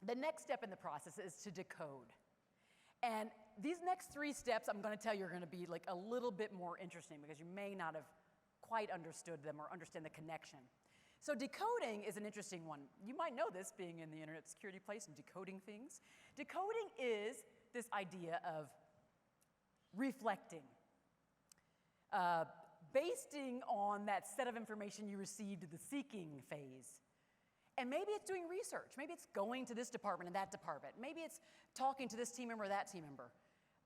The next step in the process is to decode. And these next 3 steps, I'm going to tell you, are going to be like a little bit more interesting because you may not have quite understood them or understand the connection. So decoding is an interesting one. You might know this, being in the internet security place and decoding things. Decoding is this idea of reflecting, basing on that set of information you received in the seeking phase. And maybe it's doing research. Maybe it's going to this department and that department. Maybe it's talking to this team member or that team member.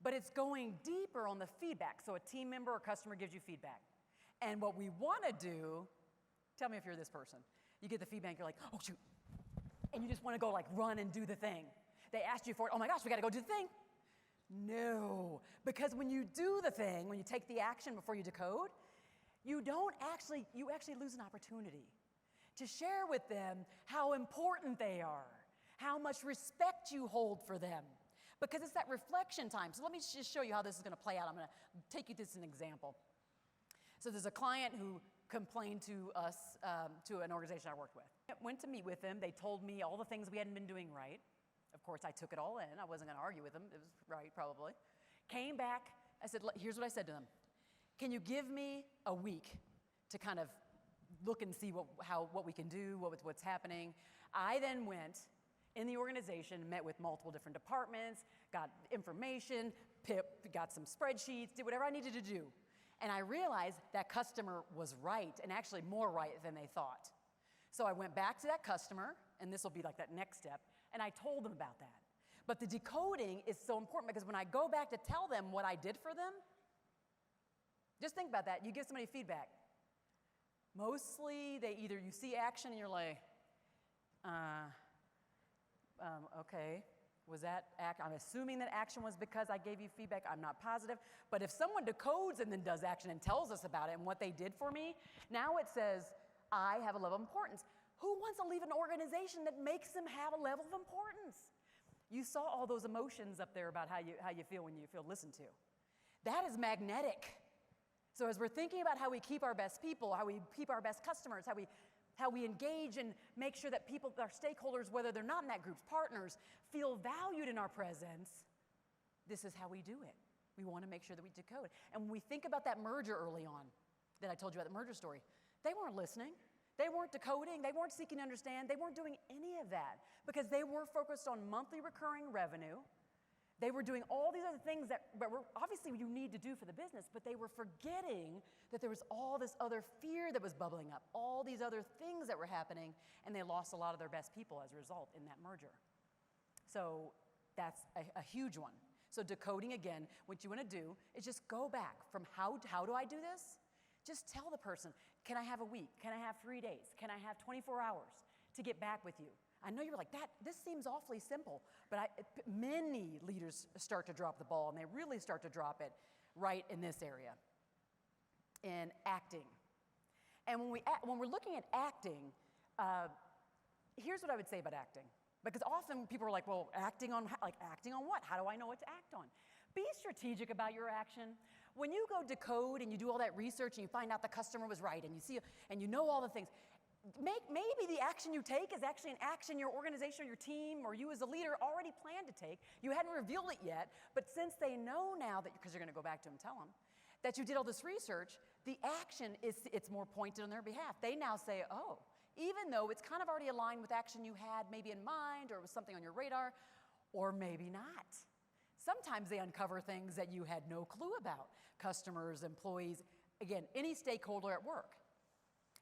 But it's going deeper on the feedback. So a team member or customer gives you feedback. And what we want to do, tell me if you're this person. You get the feedback, you're like, oh shoot. And you just want to go like run and do the thing. They asked you for it, oh my gosh, we got to go do the thing. No, because when you do the thing, when you take the action before you decode, you actually lose an opportunity to share with them how important they are, how much respect you hold for them, because it's that reflection time. So let me just show you how this is going to play out. I'm going to take you through an example. So there's a client who complained to us, to an organization I worked with. I went to meet with them. They told me all the things we hadn't been doing right. Of course, I took it all in. I wasn't going to argue with them. It was right, probably. Came back. I said, here's what I said to them. Can you give me a week to kind of look and see what we can do, what's happening? I then went in the organization, met with multiple different departments, got information, got some spreadsheets, did whatever I needed to do. And I realized that customer was right, and actually more right than they thought. So I went back to that customer, and this will be like that next step, and I told them about that. But the decoding is so important because when I go back to tell them what I did for them, just think about that. You give somebody feedback. Mostly, you see action and you're like, okay, was that act? I'm assuming that action was because I gave you feedback. I'm not positive. But if someone decodes and then does action and tells us about it and what they did for me, now it says, I have a level of importance. Who wants to leave an organization that makes them have a level of importance? You saw all those emotions up there about how you feel when you feel listened to. That is magnetic. So as we're thinking about how we keep our best people, how we keep our best customers, how we engage and make sure that people, our stakeholders, whether they're not in that group's partners, feel valued in our presence, this is how we do it. We want to make sure that we decode. And when we think about that merger early on, that I told you about the merger story, they weren't listening. They weren't decoding. They weren't seeking to understand. They weren't doing any of that because they were focused on monthly recurring revenue. They were doing all these other things that were obviously you need to do for the business, but they were forgetting that there was all this other fear that was bubbling up, all these other things that were happening, and they lost a lot of their best people as a result in that merger. So that's a huge one. So decoding, again, what you want to do is just go back from how do I do this? Just tell the person, can I have a week? Can I have 3 days? Can I have 24 hours to get back with you? I know you're like, this seems awfully simple, but many leaders start to drop the ball, and they really start to drop it right in this area, in acting. And when we're looking at acting, here's what I would say about acting. Because often people are like, well, acting on what? How do I know what to act on? Be strategic about your action. When you go decode and you do all that research and you find out the customer was right and you know all the things, maybe the action you take is actually an action your organization or your team or you as a leader already planned to take. You hadn't revealed it yet, but since they know now that, because you're going to go back to them and tell them, that you did all this research, the action it's more pointed on their behalf. They now say, oh, even though it's kind of already aligned with action you had maybe in mind or it was something on your radar, or maybe not. Sometimes they uncover things that you had no clue about. Customers, employees, again, any stakeholder at work.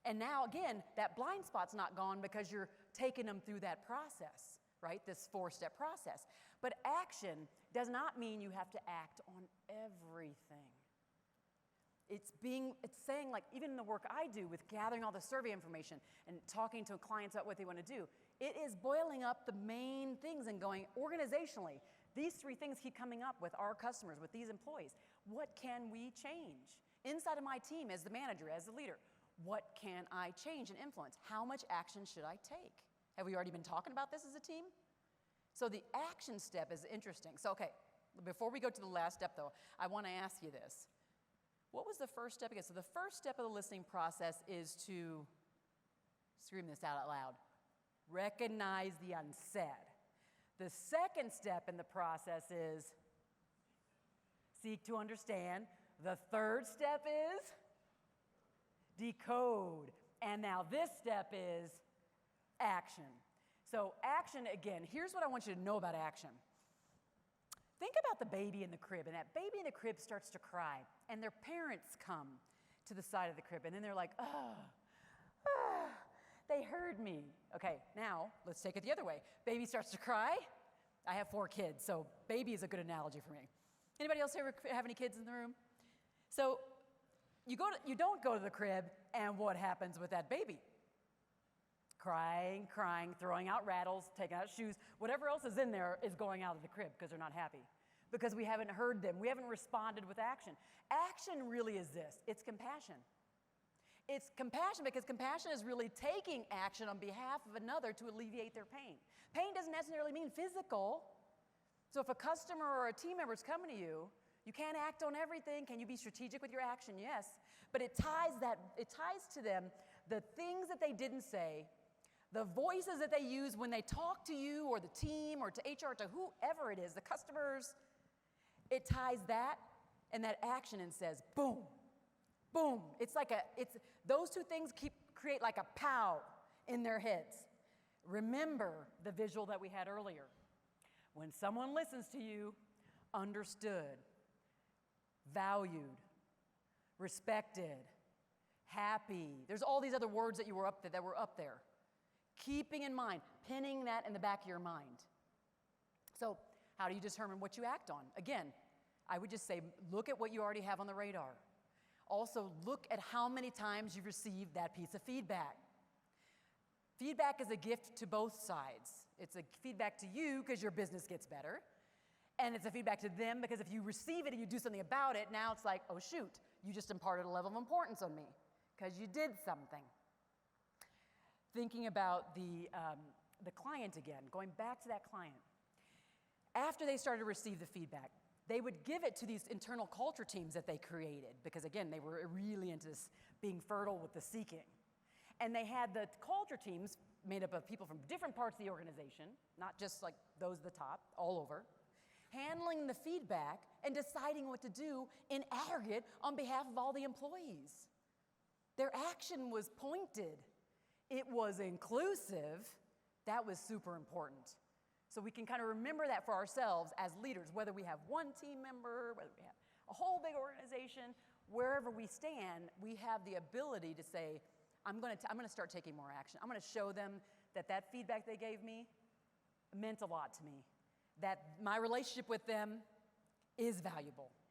And now, again, that blind spot's not gone because you're taking them through that process, right? This 4-step process. But action does not mean you have to act on everything. It's saying, like, even in the work I do with gathering all the survey information and talking to clients about what they want to do, it is boiling up the main things and going, organizationally, these 3 things keep coming up with our customers, with these employees. What can we change? Inside of my team, as the manager, as the leader, what can I change and influence? How much action should I take? Have we already been talking about this as a team? So the action step is interesting. So, okay, before we go to the last step, though, I want to ask you this. What was the first step again? So the first step of the listening process is to, scream this out loud, recognize the unsaid. The second step in the process is seek to understand. The third step is decode. And now this step is action. So action, again, here's what I want you to know about action. Think about the baby in the crib, and that baby in the crib starts to cry, and their parents come to the side of the crib, and then they're like, they heard me. Okay, now let's take it the other way. Baby starts to cry. I have 4 kids, so baby is a good analogy for me. Anybody else ever have any kids in the room? So you don't go to the crib, and what happens with that baby? Crying, throwing out rattles, taking out shoes, whatever else is in there is going out of the crib because they're not happy. Because we haven't heard them. We haven't responded with action. Action really is this. It's compassion. It's compassion because compassion is really taking action on behalf of another to alleviate their pain. Pain doesn't necessarily mean physical. So if a customer or a team member is coming to you, you can't act on everything. Can you be strategic with your action? Yes. But it ties to them the things that they didn't say, the voices that they use when they talk to you or the team or to HR, to whoever it is, the customers. It ties that and that action and says, boom, boom. It's those two things create like a pow in their heads. Remember the visual that we had earlier. When someone listens to you, understood, valued, respected, happy. There's all these other words that were up there. Keeping in mind, pinning that in the back of your mind. So how do you determine what you act on? Again, I would just say, look at what you already have on the radar. Also, look at how many times you've received that piece of feedback. Feedback is a gift to both sides. It's a feedback to you because your business gets better. And it's a feedback to them because if you receive it and you do something about it, now it's like, oh shoot, you just imparted a level of importance on me because you did something. Thinking about the client again, going back to that client. After they started to receive the feedback, they would give it to these internal culture teams that they created because, again, they were really into this being fertile with the seeking. And they had the culture teams made up of people from different parts of the organization, not just like those at the top, all over, handling the feedback and deciding what to do in aggregate on behalf of all the employees. Their action was pointed. It was inclusive. That was super important. So we can kind of remember that for ourselves as leaders, whether we have one team member, whether we have a whole big organization, wherever we stand, we have the ability to say, I'm going to start taking more action. I'm going to show them that feedback they gave me meant a lot to me, that my relationship with them is valuable.